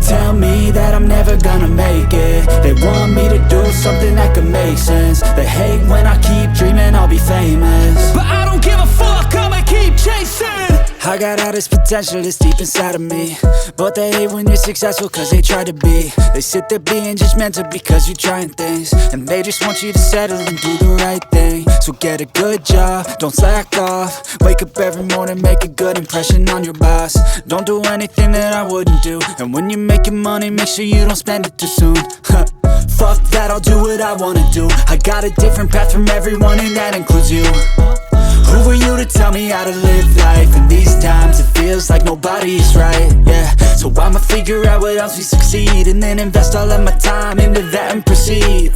tell me that I'm never gonna make it. They want me to do something that could make sense. They hate when I keep dreaming I'll be famous, but I don't give a fuck, I'ma keep chasing. I got all this potential that's deep inside of me, but they hate when you're successful cause they try to be. They sit there being judgmental because you're trying things, and they just want you to settle and do the right thing. So get a good job, don't slack off. Wake up every morning, make a good impression on your boss. Don't do anything that I wouldn't do, and when you're making money, make sure you don't spend it too soon. Fuck that, I'll do what I wanna do. I got a different path from everyone, and that includes you. Who are you to tell me how to live life? In these times it feels like nobody's right, yeah. So I'ma figure out what else we succeed, and then invest all of my time into that and proceed.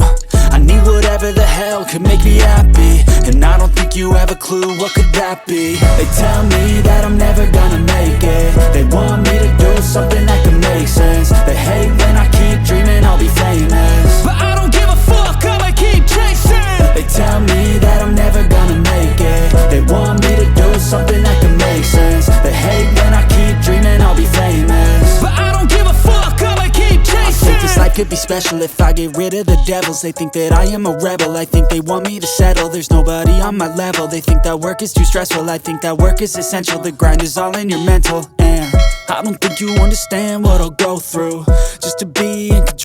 I need whatever the hell could make me happy, and I don't think you have a clue what could that be. They tell me that I'm never gonna make it. They want me to do something that could make sense. They hate when I keep dreaming I'll be famous, but I don't give a fuck, I'ma keep chasing. They tell me that I'm never gonna make it. They want me to do something that can make sense. They hate when I keep dreaming I'll be famous, but I don't give a fuck, I'ma keep chasing. I think this life could be special if I get rid of the devils. They think that I am a rebel, I think they want me to settle. There's nobody on my level. They think that work is too stressful, I think that work is essential. The grind is all in your mental, and I don't think you understand what I'll go through just to be in control